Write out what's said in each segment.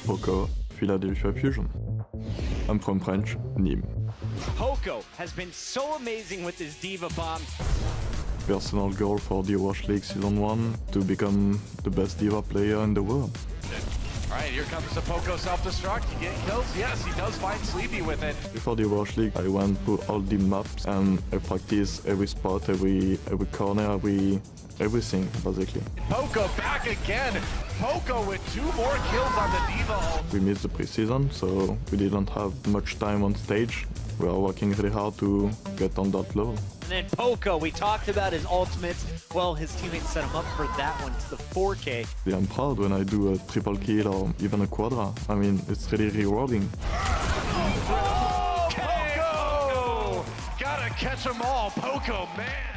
Poco, Philadelphia Fusion. I'm from French, Nîmes. Poco has been so amazing with his diva bomb. Personal goal for the Overwatch League Season 1 to become the best diva player in the world. Alright, here comes the Poco self-destruct. You get kills? Yes, he does find Sleepy with it. Before the Overwatch League, I went through all the maps and I practiced every spot, every corner, everything, basically. Poco back again. Poco with 2 more kills on the diva ult. We missed the preseason, so we didn't have much time on stage. We are working really hard to get on that level. And then Poco, we talked about his ultimates. Well, his teammates set him up for that one to the 4K. I'm proud when I do a triple kill or even a quadra. I mean, it's really rewarding. Oh, Poco! Gotta catch them all, Poco, man.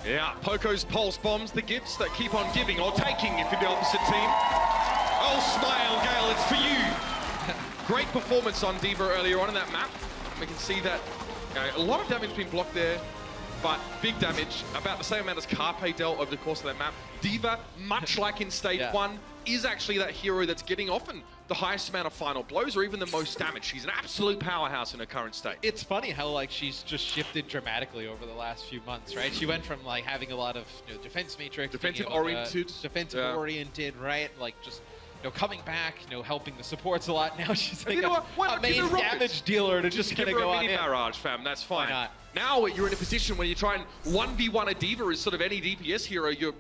Yeah, Poco's pulse bombs, the gifts that keep on giving or taking if you're the opposite team. Oh, smile, Gale, it's for you. Great performance on Diva earlier on in that map. We can see that a lot of damage being blocked there, but big damage, about the same amount as Carpe dealt over the course of that map. Diva, much like in stage 1, is actually that hero that's getting often the highest amount of final blows or even the most damage. She's an absolute powerhouse in her current state. It's funny how like she's just shifted dramatically over the last few months, right? She went from like having a lot of defense matrix, defensive oriented, right? Like just coming back, helping the supports a lot. Now she's like a main damage dealer to just kind of go on in. Barrage, fam, that's fine. Why not? Now you're in a position where you try and 1v1 a diva as sort of any DPS hero. You're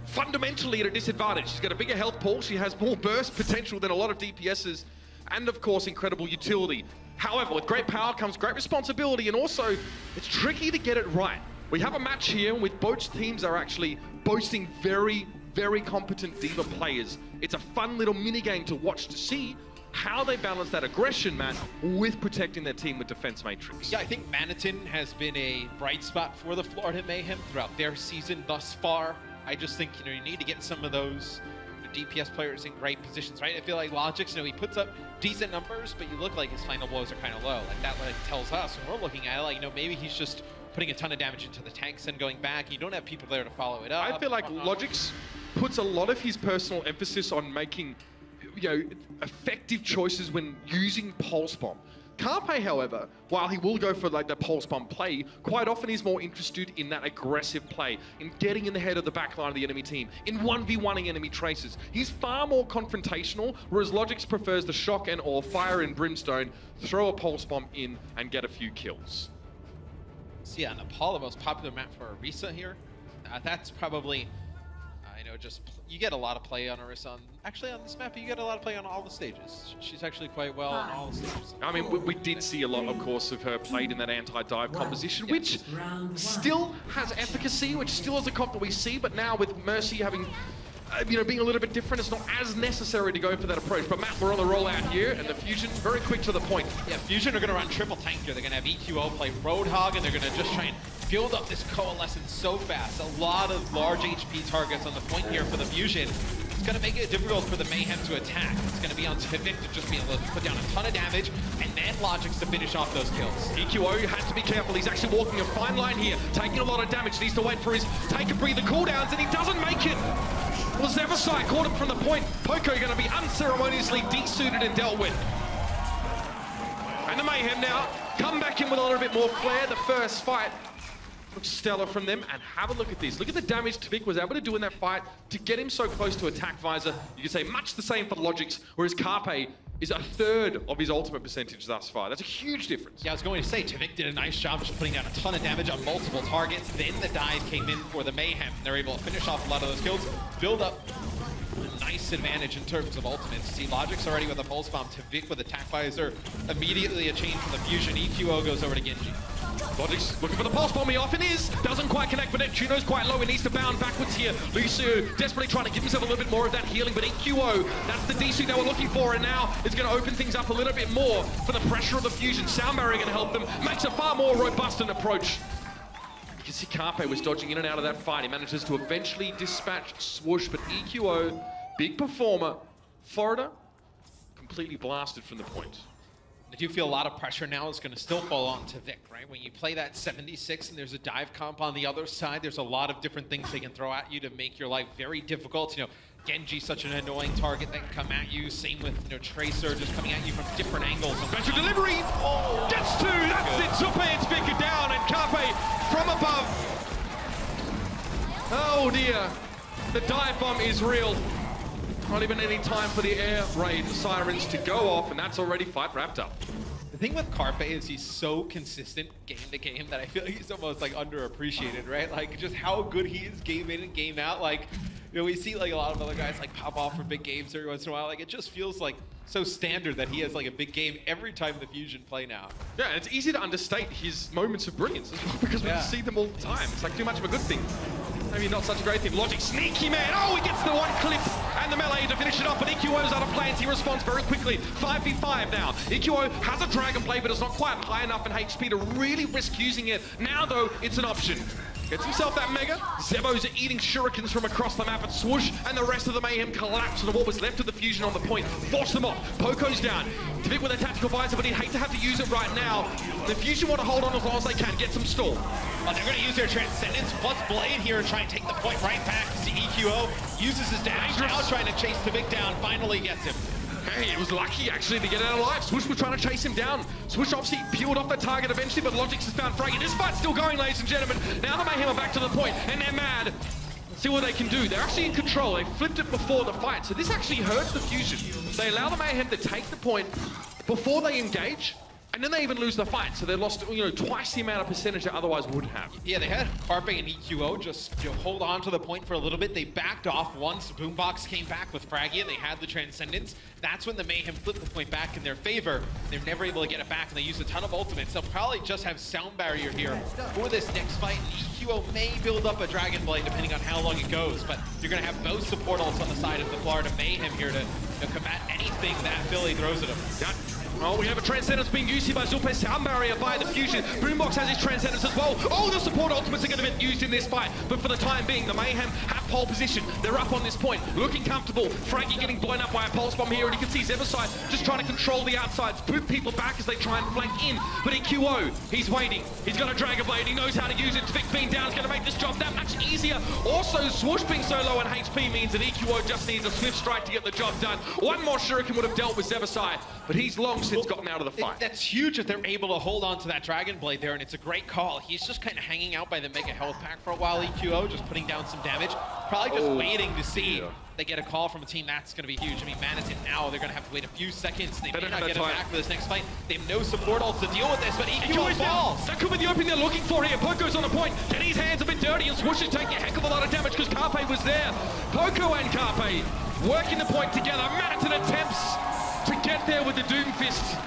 fundamentally at a disadvantage. She's got a bigger health pool. She has more burst potential than a lot of DPSs. And of course, incredible utility. However, with great power comes great responsibility. And also, it's tricky to get it right. We have a match here with both teams are actually boasting very competent diva players. It's a fun little mini game to watch to see how they balance that aggression, man, with protecting their team with defense matrix. Yeah, I think Manitin has been a bright spot for the Florida Mayhem throughout their season thus far. I just think, you need to get some of those DPS players in great positions, right? I feel like LogiX, he puts up decent numbers, but you look like his final blows are kind of low. Like that tells us when we're looking at it, like, maybe he's just putting a ton of damage into the tanks and going back. You don't have people there to follow it up. I feel like LogiX puts a lot of his personal emphasis on making, effective choices when using Pulse Bomb. Carpe, however, while he will go for like the Pulse Bomb play, quite often he's more interested in that aggressive play, in getting in the head of the backline of the enemy team, in 1v1ing enemy traces. He's far more confrontational, whereas LogiX prefers the shock and or fire and brimstone, throw a Pulse Bomb in and get a few kills. So yeah, Nepal, the most popular map for Orisa here. That's probably, you get a lot of play on Orisa. Actually, on this map, you get a lot of play on all the stages. She's actually quite well on all the stages. I mean, we did see a lot, of course, of her played in that anti-dive composition, which still has efficacy, which still is a comp that we see, but now with Mercy having, being a little bit different, it's not as necessary to go for that approach. But Matt, we're on the rollout here, and the Fusion, very quick to the point. Yeah, Fusion are going to run triple tank here. They're going to have EQO play Roadhog, and they're going to just try and build up this coalescence so fast. A lot of large HP targets on the point here for the Fusion. It's going to make it difficult for the Mayhem to attack. It's going to be on TviQ to just be able to put down a ton of damage, and then LogiX to finish off those kills. EQO has to be careful. He's actually walking a fine line here, taking a lot of damage. Needs to wait for his take a breather cooldowns, and he doesn't make it. Well, Zeverside caught him from the point. Poco going to be unceremoniously desuited and dealt with. And the Mayhem now come back in with a little bit more flair. The first fight looks stellar from them, and have a look at this. Look at the damage TviQ was able to do in that fight to get him so close to attack visor. You could say much the same for LogiX, whereas Carpe is a third of his ultimate percentage thus far. That's a huge difference. Yeah, I was going to say, TviQ did a nice job just putting down a ton of damage on multiple targets. Then the dive came in for the Mayhem. They're able to finish off a lot of those kills, build up a nice advantage in terms of ultimates. See, LogiX already with a Pulse Bomb, TviQ with Attack Visor, immediately a change from the Fusion. EQO goes over to Genji. LogiX looking for the Pulse Bomb, he often is. Doesn't quite connect, but Neptuno's quite low. He needs to bound backwards here. Lucio desperately trying to give himself a little bit more of that healing, but EQO, that's the DC they were looking for, and now it's going to open things up a little bit more for the pressure of the Fusion. Sound Barrier going to help them. Makes a far more robust an approach. You can see Carpe was dodging in and out of that fight. He manages to eventually dispatch Swoosh, but EQO, big performer. Florida, completely blasted from the point. I do feel a lot of pressure now is going to still fall on TviQ, right? When you play that 76 and there's a dive comp on the other side, there's a lot of different things they can throw at you to make your life very difficult. You know, Genji's such an annoying target that can come at you. Same with, you know, Tracer just coming at you from different angles. Special delivery! Oh, gets two! That's it! Carpe and EQO down, and Carpe from above. Oh dear. The dive bomb is real. Not even any time for the air raid sirens to go off, and that's already fight wrapped up. The thing with Carpe is he's so consistent game to game that I feel like he's almost like underappreciated, right? Like just how good he is game in and game out. Like, you know, we see like a lot of other guys like pop off for big games every once in a while. Like it just feels like so standard that he has like a big game every time the Fusion play now. Yeah, and it's easy to understate his moments of brilliance as well, because we see them all the time. It's like too much of a good thing. Maybe not such a great thing. LogiX, sneaky man. Oh, he gets the one clip and the melee to finish it off, but EQO's out of plans. He responds very quickly. 5v5 now. EQO has a Dragon Blade, but it's not quite high enough in HP to really risk using it. Now, though, it's an option. Gets himself that Mega. Zebo's eating shurikens from across the map at Swoosh, and the rest of the Mayhem collapse to what was left of the Fusion on the point. Force them off. Poco's down. TviQ with a tactical visor, but he'd hate to have to use it right now. The Fusion want to hold on as long as they can. Get some stall. Well, they're going to use their Transcendence plus Blade here and try and take the point right back. See EQO uses his damage now, trying to chase TviQ down. Finally gets him. Hey, it was lucky actually to get out alive. Swoosh was trying to chase him down. Swoosh obviously peeled off the target eventually, but LogiX has found Fraggy. This fight's still going, ladies and gentlemen. Now the Mayhem are back to the point, and they're mad. See what they can do. They're actually in control. They flipped it before the fight, so this actually hurts the Fusion. They allow the Mayhem to take the point before they engage, and then they even lose the fight, so they lost, you know, twice the amount of percentage they otherwise would have. Yeah, they had Carpe and EQO just, you know, hold on to the point for a little bit. They backed off once Boombox came back with Fraggy and they had the Transcendence. That's when the Mayhem flipped the point back in their favor. They're never able to get it back, and they used a ton of ultimates. They'll probably just have Sound Barrier here for this next fight, and EQO may build up a Dragon Blade depending on how long it goes, but you're going to have both support ults on the side of the Florida Mayhem here to combat anything that Philly throws at them. Yeah. Oh, we have a Transcendence being used here by Zulpe. Sound Barrier by the Fusion. Boombox has his Transcendence as well. Oh, the support ultimates are going to be used in this fight. But for the time being, the Mayhem have pole position. They're up on this point, looking comfortable. Fraggy getting blown up by a pulse bomb here, and you can see Zebasai just trying to control the outsides, boot people back as they try and flank in. But EQO, he's waiting. He's got a Dragon Blade. He knows how to use it. TviQ being down is going to make this job that much easier. Also, Swoosh being so low on HP means that EQO just needs a swift strike to get the job done. One more Shuriken would have dealt with Zebasai, but he's long since gotten out of the fight. That's huge if they're able to hold on to that Dragon Blade there, and it's a great call. He's just kind of hanging out by the Mega Health Pack for a while, EQO, just putting down some damage. Probably just waiting to see they get a call from a team. That's going to be huge. I mean, Manitin now, they're going to have to wait a few seconds. They may not get it back for this next fight. They have no support ult to deal with this, but EQO falls. That could be the opening they're looking for here. Poco's on the point, getting his hands a bit dirty, and Swoosh is taking a heck of a lot of damage because Carpe was there. Poco and Carpe working the point together. Manitin attempts to get there with the Doomfist.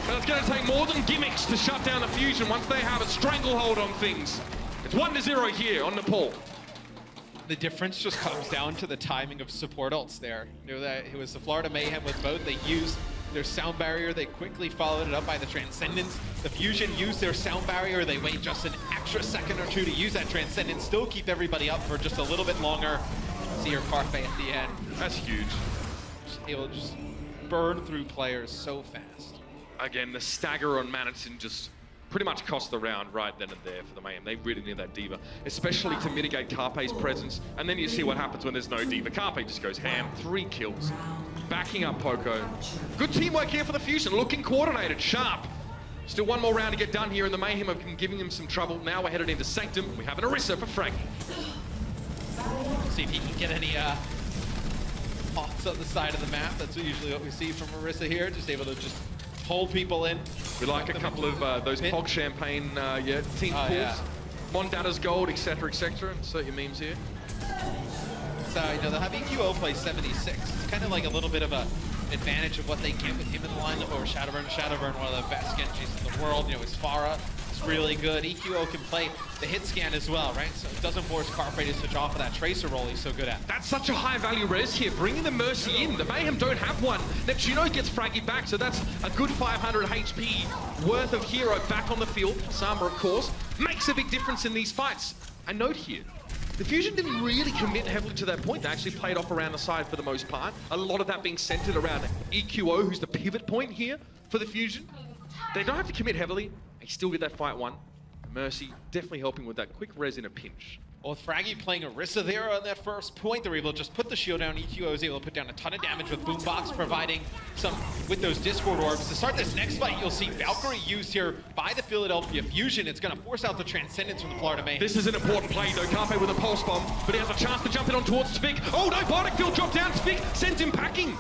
But it's going to take more than gimmicks to shut down the Fusion once they have a stranglehold on things. It's 1-0 here on Nepal. The difference just comes down to the timing of support ults there. You know that it was the Florida Mayhem with both. They used their Sound Barrier. They quickly followed it up by the Transcendence. The Fusion used their Sound Barrier. They wait just an extra second or two to use that Transcendence. Still keep everybody up for just a little bit longer. See your Carpe at the end. That's huge. Just able to just burn through players so fast. Again, the stagger on Manitin just pretty much cost the round right then and there for the Mayhem. They really need that Diva, especially to mitigate Carpe's presence. And then you see what happens when there's no Diva. Carpe just goes ham, 3 kills, backing up Poco. Good teamwork here for the Fusion, looking coordinated, sharp. Still one more round to get done here, and the Mayhem have been giving him some trouble. Now we're headed into Sanctum. We have an Orisa for Fraggy. See if he can get any pots on the side of the map. That's usually what we see from Orisa here, just able to just hold people in. We like a couple of those Pog Champagne team pools. Yeah. Mondada's Gold, etc., etc. Insert your memes here. So, you know, they'll have EQO play 76. It's kind of like a little bit of an advantage of what they get with him in the lineup over Shadowburn. Shadowburn, one of the best Genjis in the world. You know, his Pharah is really good. EQO can play the hit scan as well, right? So it doesn't force Carpe to switch off of that Tracer role he's so good at. That's such a high value res here, bringing the Mercy in. The Mayhem don't have one. Neptuno gets Fraggy back, so that's a good 500 HP worth of hero back on the field. Sama, of course, makes a big difference in these fights. A note here. The Fusion didn't really commit heavily to that point. They actually played off around the side for the most part. A lot of that being centered around EQO, who's the pivot point here. for the Fusion. They don't have to commit heavily. They still get that fight won. Mercy definitely helping with that quick res in a pinch. Well, with Fraggy playing Orisa there on that first point, they're able to just put the shield down. EQO is able to put down a ton of damage with Boombox providing some with those Discord orbs. To start this next fight, you'll see Valkyrie used here by the Philadelphia Fusion. It's going to force out the Transcendence from the Florida Mayhem. This is an important play though. Carpe with a pulse bomb, but he has a chance to jump in on towards TviQ. Oh no, Bardic Field drop down. TviQ sends him packing.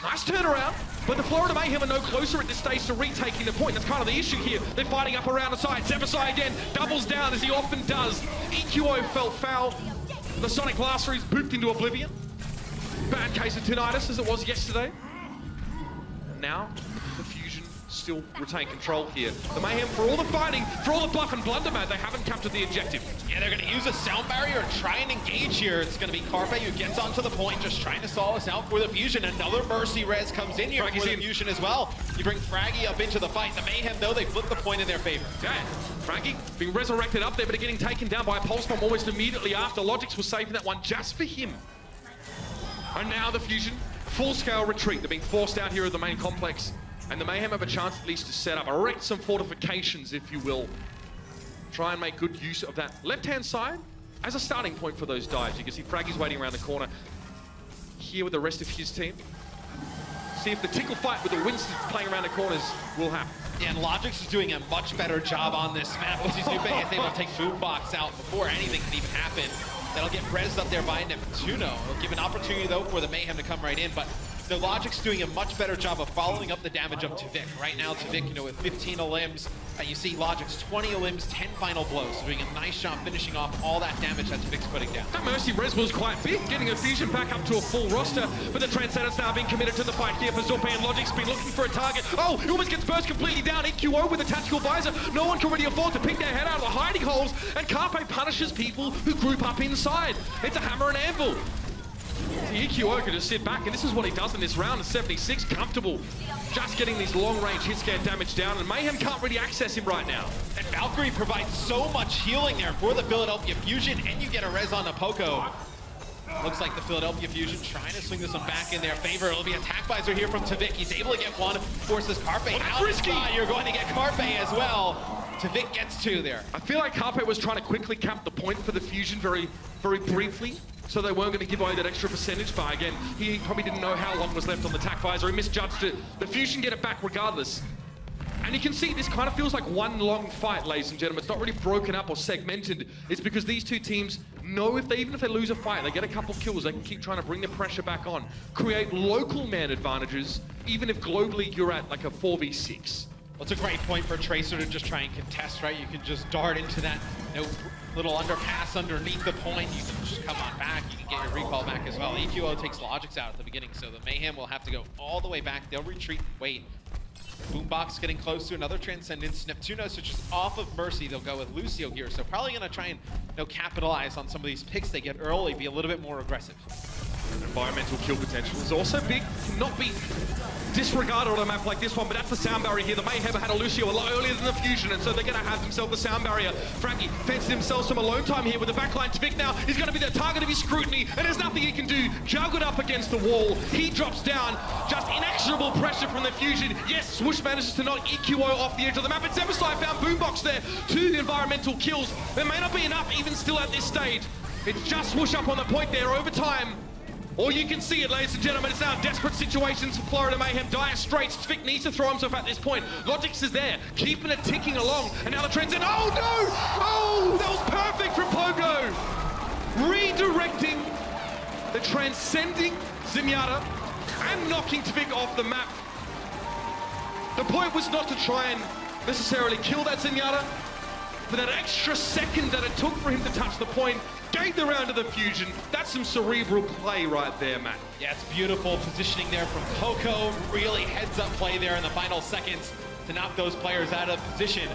Nice turnaround. But the Florida Mayhem are no closer at this stage to retaking the point. That's kind of the issue here. They're fighting up around the side. Zebasai again doubles down as he often does. EQO felt foul. The Sonic Blaster is booped into oblivion. Bad case of tinnitus as it was yesterday. And now, the Fusion still retain control here. The Mayhem, for all the fighting, for all the bluff and blunder, man, they haven't captured the objective. Yeah, they're going to use a sound barrier and try and engage here. It's going to be Carpe who gets onto the point, just trying to stall us out for the Fusion. Another Mercy res comes in here for the Fusion as well. You bring Fraggy up into the fight. The Mayhem, though, they flip the point in their favor. Yeah, Fraggy being resurrected up there, but getting taken down by a pulse bomb almost immediately after. LogiX was saving that one just for him. And now the Fusion, full-scale retreat. They're being forced out here of the main complex. And the Mayhem have a chance at least to set up, erect some fortifications, if you will. Try and make good use of that left-hand side as a starting point for those dives. You can see Fraggy's waiting around the corner here with the rest of his team. See if the tickle fight with the Winston playing around the corners will happen. Yeah, and LogiX is doing a much better job on this map. What's he's doing is able to take Boombox out before anything can even happen. That'll get rezzed up there by Neptuno. It'll give an opportunity, though, for the Mayhem to come right in, but the LogiX doing a much better job of following up the damage of TviQ. Right now, TviQ, you know, with 15 limbs, you see LogiX 20 limbs, 10 final blows. So doing a nice job finishing off all that damage that TviQ's putting down. That Mercy res was quite big, getting a Fusion back up to a full roster, but the Transcendence now being committed to the fight here for Zorpe, and LogiX's been looking for a target. Oh, he almost gets burst completely down. EQO with a tactical visor. No one can really afford to pick their head out of the hiding holes, and Carpe punishes people who group up inside. It's a hammer and anvil. The EQO can just sit back, and this is what he does in this round. At 76, comfortable. Just getting these long-range hit-scan damage down, and Mayhem can't really access him right now. And Valkyrie provides so much healing there for the Philadelphia Fusion, and you get a res on the Poco. Looks like the Philadelphia Fusion trying to swing this one back in their favor. It'll be attack visor here from TviQ. He's able to get one, forces Carpe out. Risky. You're going to get Carpe as well. TviQ gets two there. I feel like Carpe was trying to quickly cap the point for the Fusion very, very briefly, so they weren't going to give away that extra percentage. But again, he probably didn't know how long was left on the attack visor. He misjudged it. The Fusion get it back regardless. And you can see this kind of feels like one long fight, ladies and gentlemen. It's not really broken up or segmented. It's because these two teams know even if they lose a fight, they get a couple kills, they can keep trying to bring the pressure back on. Create local man advantages, even if globally you're at like a 4v6. Well, it's a great point for Tracer to just try and contest, right? You can just dart into that little underpass underneath the point. You can just come on back. You can get your recall back as well. EQO takes LogiX out at the beginning, so the Mayhem will have to go all the way back. They'll retreat and wait. Boombox getting close to another Transcendence. Neptuno switches off of Mercy. They'll go with Lucio here, so probably going to try and capitalize on some of these picks they get early, be a little bit more aggressive. Environmental kill potential is also big, cannot be disregarded on a map like this one, but that's the sound barrier here. The Mayhem had a Lucio a lot earlier than the Fusion, and so they're going to have themselves a sound barrier. Fraggy fences himself some alone time here with the backline. TviQ now is going to be the target of his scrutiny, and there's nothing he can do. Juggled up against the wall. He drops down. Just inexorable pressure from the Fusion. Yes, Swoosh manages to knock EQO off the edge of the map, but Zebasai found Boombox there. 2 environmental kills. There may not be enough even still at this stage. It's just Swoosh up on the point there over time. Or you can see it, ladies and gentlemen, it's now desperate situations for Florida Mayhem. Dire straits. TviQ needs to throw himself at this point. LogiX is there, keeping it ticking along. And now the trend's in. Oh, no! Oh, that was perfect from Pogo! Redirecting the transcending Zenyatta and knocking TviQ off the map. The point was not to try and necessarily kill that Zenyatta, but that extra second that it took for him to touch the point gave the round to the Fusion. That's some cerebral play right there, Matt. Yeah, it's beautiful positioning there from Poco. Really heads-up play there in the final seconds to knock those players out of position.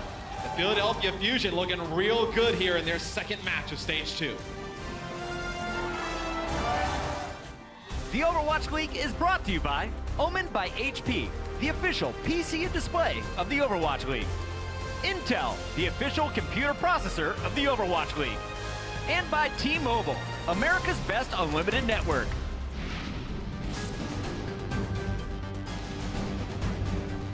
The Philadelphia Fusion looking real good here in their second match of Stage 2. The Overwatch League is brought to you by Omen by HP, the official PC and display of the Overwatch League. Intel, the official computer processor of the Overwatch League. And by T-Mobile, America's best unlimited network.